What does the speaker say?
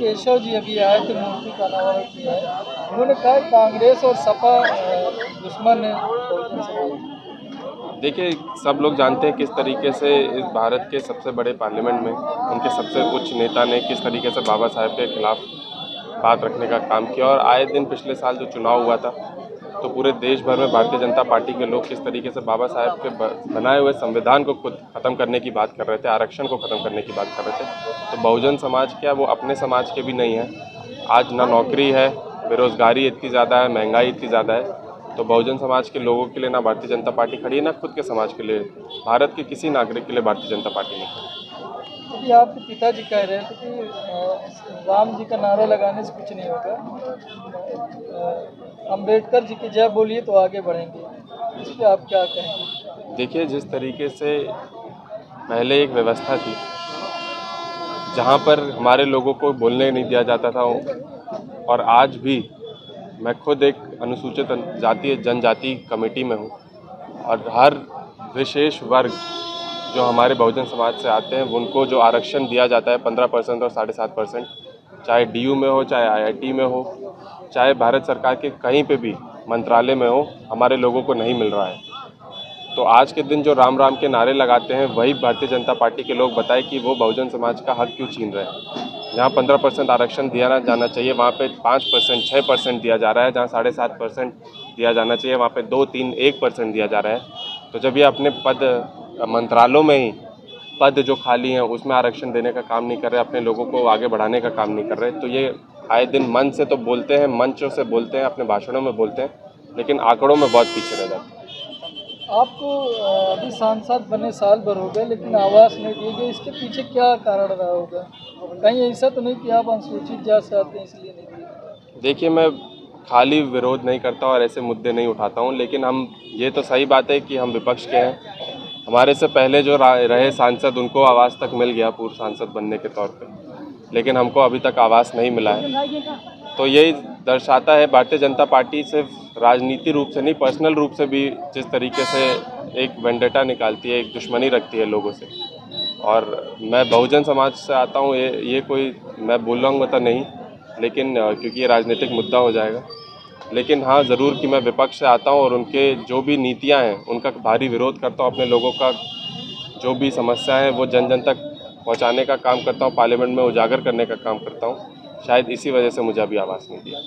केशव जी अभी आए थे, मूर्ति का अनावरण किया है। उन्होंने कहा कांग्रेस और सपा दुश्मन है बहुजन समाज। देखिए, सब लोग जानते हैं किस तरीके से इस भारत के सबसे बड़े पार्लियामेंट में उनके सबसे उच्च नेता ने किस तरीके से बाबा साहेब के खिलाफ बात रखने का काम किया। और आए दिन पिछले साल जो चुनाव हुआ था तो पूरे देश भर में भारतीय जनता पार्टी के लोग किस तरीके से बाबा साहेब के बनाए हुए संविधान को खुद ख़त्म करने की बात कर रहे थे, आरक्षण को ख़त्म करने की बात कर रहे थे। तो बहुजन समाज क्या, वो अपने समाज के भी नहीं हैं। आज ना नौकरी है, बेरोज़गारी इतनी ज़्यादा है, महंगाई इतनी ज़्यादा है। तो बहुजन समाज के लोगों के लिए ना भारतीय जनता पार्टी खड़ी है, ना खुद के समाज के लिए, भारत के किसी नागरिक के लिए भारतीय जनता पार्टी नहीं खड़ी। अभी आपके पिताजी कह रहे थे कि राम जी का नारा लगाने से कुछ नहीं होगा, अम्बेडकर जी की जय बोलिए तो आगे बढ़ेंगे। इस पर आप क्या कहेंगे? देखिए, जिस तरीके से पहले एक व्यवस्था थी जहाँ पर हमारे लोगों को बोलने नहीं दिया जाता था, और आज भी मैं खुद एक अनुसूचित जाति जनजाति कमेटी में हूँ, और हर विशेष वर्ग जो हमारे बहुजन समाज से आते हैं उनको जो आरक्षण दिया जाता है 15% और 7.5%, चाहे डीयू में हो, चाहे आईआईटी में हो, चाहे भारत सरकार के कहीं पे भी मंत्रालय में हो, हमारे लोगों को नहीं मिल रहा है। तो आज के दिन जो राम राम के नारे लगाते हैं वही भारतीय जनता पार्टी के लोग बताएं कि वो बहुजन समाज का हक क्यों छीन रहे हैं। जहाँ 15% आरक्षण दिया जाना चाहिए वहाँ पे 5%, 6% दिया जा रहा है। जहाँ 7.5% दिया जाना चाहिए वहाँ पे 2, 3, 1% दिया जा रहा है। तो जब ये अपने पद मंत्रालयों में ही पद जो खाली हैं उसमें आरक्षण देने का काम नहीं कर रहे, अपने लोगों को आगे बढ़ाने का काम नहीं कर रहे, तो ये आए दिन मन से तो बोलते हैं, मंचों से बोलते हैं, अपने भाषणों में बोलते हैं, लेकिन आंकड़ों में बहुत पीछे रह जाते हैं। आपको अभी सांसद बने साल भर हो गए लेकिन आवास नहीं दिए गए, इसके पीछे क्या कारण रहा होगा? कहीं ऐसा तो नहीं कि आप अनुसूचित जाति से आते हैं इसलिए नहीं दिए? देखिए, मैं खाली विरोध नहीं करता और ऐसे मुद्दे नहीं उठाता हूँ, लेकिन हम ये तो सही बात है कि हम विपक्ष के हैं। हमारे से पहले जो रहे सांसद उनको आवास तक मिल गया पूर्व सांसद बनने के तौर पे, लेकिन हमको अभी तक आवास नहीं मिला है। तो यही दर्शाता है भारतीय जनता पार्टी सिर्फ राजनीति रूप से नहीं, पर्सनल रूप से भी जिस तरीके से एक वेंडेटा निकालती है, एक दुश्मनी रखती है लोगों से। और मैं बहुजन समाज से आता हूँ, ये कोई मैं बोलूँगा तो नहीं, लेकिन क्योंकि ये राजनीतिक मुद्दा हो जाएगा, लेकिन हाँ ज़रूर कि मैं विपक्ष से आता हूँ और उनके जो भी नीतियाँ हैं उनका भारी विरोध करता हूँ। अपने लोगों का जो भी समस्या है वो जन जन तक पहुँचाने का काम करता हूँ, पार्लियामेंट में उजागर करने का काम करता हूँ। शायद इसी वजह से मुझे अभी आवाज़ नहीं दिया।